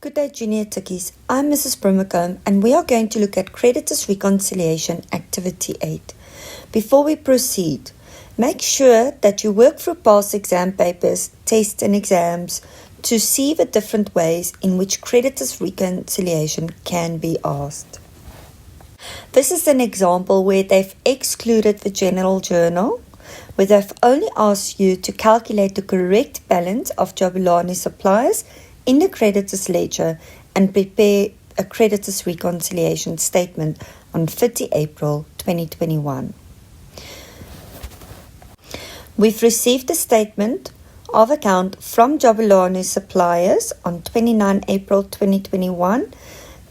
Good day, Junior Tickies. I'm Mrs. Brimacombe, and we are going to look at Creditors Reconciliation Activity 8. Before we proceed, make sure that you work through past exam papers, tests and exams to see the different ways in which Creditors Reconciliation can be asked. This is an example where they've excluded the General Journal, where they've only asked you to calculate the correct balance of Jabulani suppliers in the creditors ledger and prepare a creditors reconciliation statement on 30 April 2021. We've received a statement of account from Jabulani suppliers on 29 April 2021.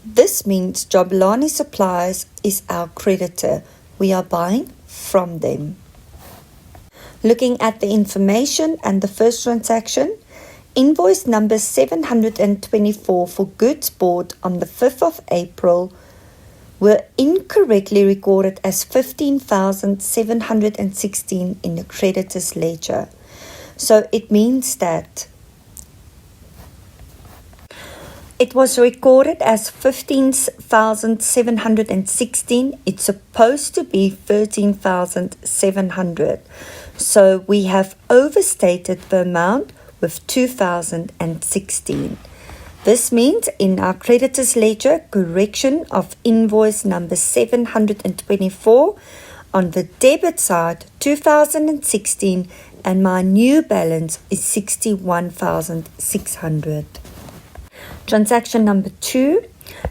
This means Jabulani suppliers is our creditor. We are buying from them. Looking at the information and the first transaction, invoice number 724 for goods bought on the 5th of April were incorrectly recorded as 15,716 in the creditors ledger. So it means that it was recorded as 15,716. It's supposed to be 13,700. So we have overstated the amount with 2016. This means in our creditors ledger, correction of invoice number 724 on the debit side 2016, and my new balance is 61,600. Transaction number 2,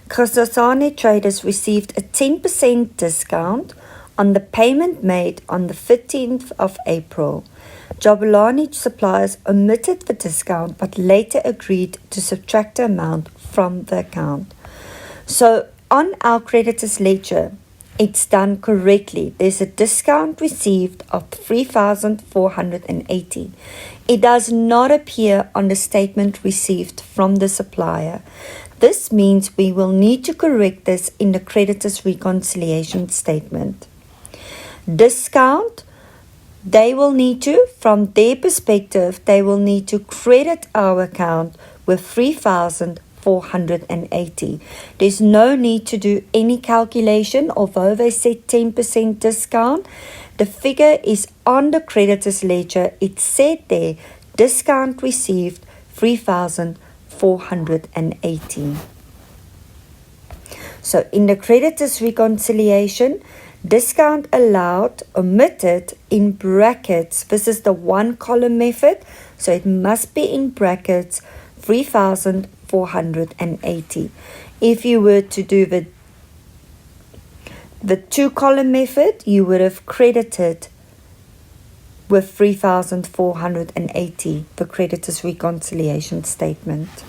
Khosasane Traders received a 10% discount on the payment made on the 15th of April. Jabulani suppliers omitted the discount but later agreed to subtract the amount from the account. So on our creditors ledger, it's done correctly. There's a discount received of 3,480. It does not appear on the statement received from the supplier. This means we will need to correct this in the creditors reconciliation statement. Discount, they will need to, from their perspective, they will need to credit our account with 3,480. There's no need to do any calculation, although they said 10% discount. The figure is on the creditors ledger. It said there, discount received 3,480. So in the creditors reconciliation, discount allowed, omitted in brackets. This is the one column method, so it must be in brackets 3,480. If you were to do the two column method, you would have credited with 3,480 the creditors reconciliation statement.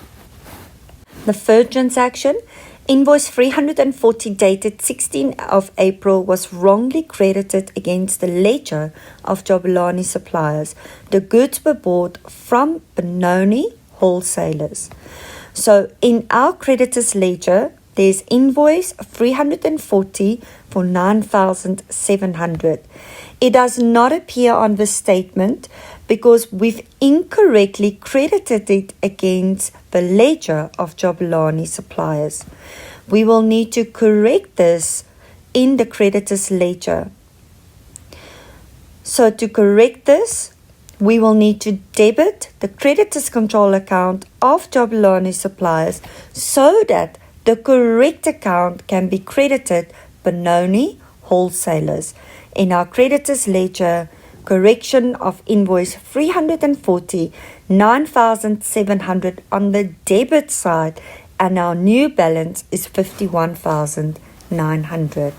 The third transaction, invoice 340 dated 16th of April was wrongly credited against the ledger of Jabulani suppliers. The goods were bought from Benoni wholesalers. So in our creditors ledger, there's invoice 340 for 9,700. It does not appear on the statement because we've incorrectly credited it against the ledger of Jabulani suppliers. We will need to correct this in the creditors ledger. So to correct this, we will need to debit the creditors control account of Jabulani suppliers so that the correct account can be credited Benoni wholesalers. In our creditors ledger, correction of invoice 340, 9,700 on the debit side, and our new balance is 51,900.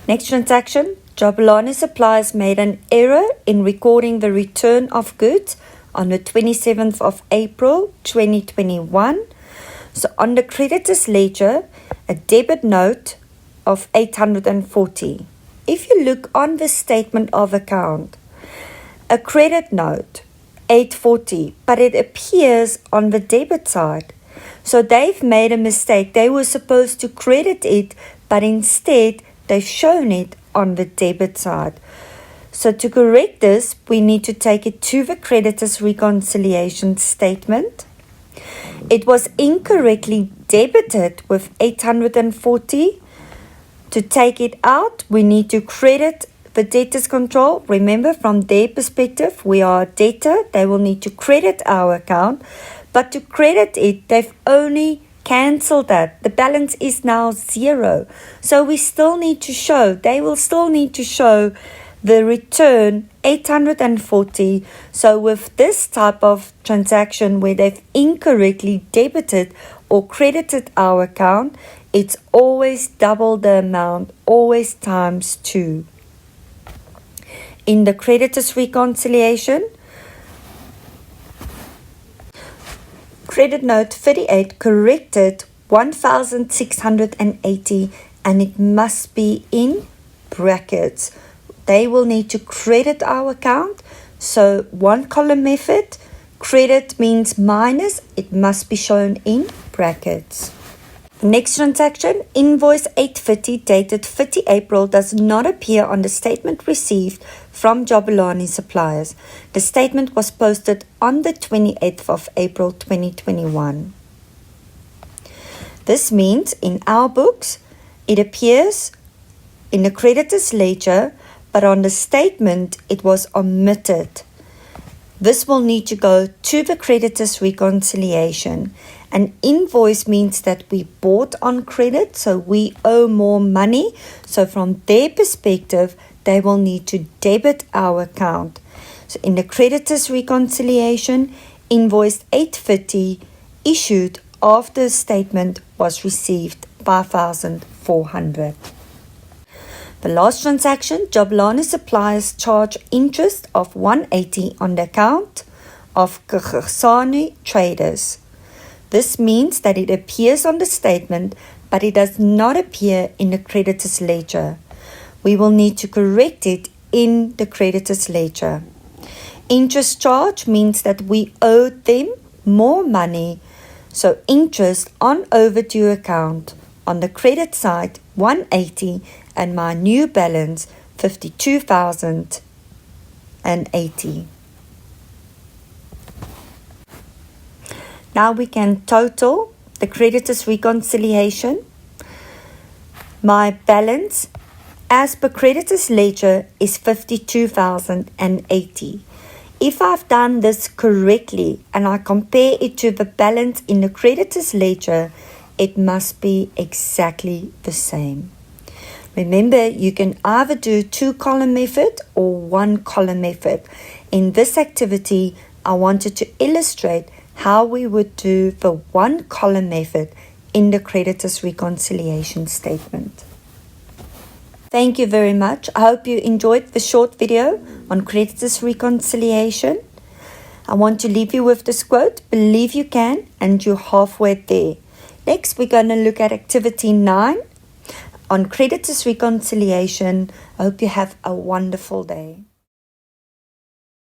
Next transaction, Jabulani suppliers made an error in recording the return of goods on the 27th of April 2021. So on the creditors ledger, a debit note of 840. If you look on the statement of account, a credit note, 840, but it appears on the debit side. So they've made a mistake. They were supposed to credit it, but instead they've shown it on the debit side. So to correct this, we need to take it to the creditors reconciliation statement. It was incorrectly debited with 840. To take it out, we need to credit the debtors control. Remember, from their perspective, we are a debtor. They will need to credit our account. But to credit it, they've only cancelled that. The balance is now 0. So we still need to show, they will still need to show the return 840. So with this type of transaction where they've incorrectly debited or credited our account, it's always double the amount, always times 2. In the creditors reconciliation, credit note 38 corrected 1,680 and it must be in brackets. They will need to credit our account. So one column method, credit means minus, it must be shown in brackets. Next transaction, invoice 850 dated 30 April does not appear on the statement received from Jabulani Suppliers. The statement was posted on the 28th of April 2021. This means in our books, it appears in the creditor's ledger, but on the statement, it was omitted. This will need to go to the creditor's reconciliation. An invoice means that we bought on credit, so we owe more money. So from their perspective, they will need to debit our account. So in the creditor's reconciliation, invoice 850 issued after the statement was received 5,400. The last transaction, Jabulani Suppliers charge interest of 180 on the account of Kagisani Traders. This means that it appears on the statement, but it does not appear in the creditor's ledger. We will need to correct it in the creditor's ledger. Interest charge means that we owed them more money. So interest on overdue account. On the credit side, 180 and my new balance, 52,080. Now we can total the creditor's reconciliation. My balance as per creditor's ledger is 52,080. If I've done this correctly and I compare it to the balance in the creditor's ledger, it must be exactly the same. Remember, you can either do 2-column method or 1-column method. In this activity, I wanted to illustrate how we would do the 1-column method in the creditor's reconciliation statement. Thank you very much. I hope you enjoyed the short video on creditor's reconciliation. I want to leave you with this quote, believe you can, and you're halfway there. Next, we're going to look at activity 9 on creditor's reconciliation. I hope you have a wonderful day.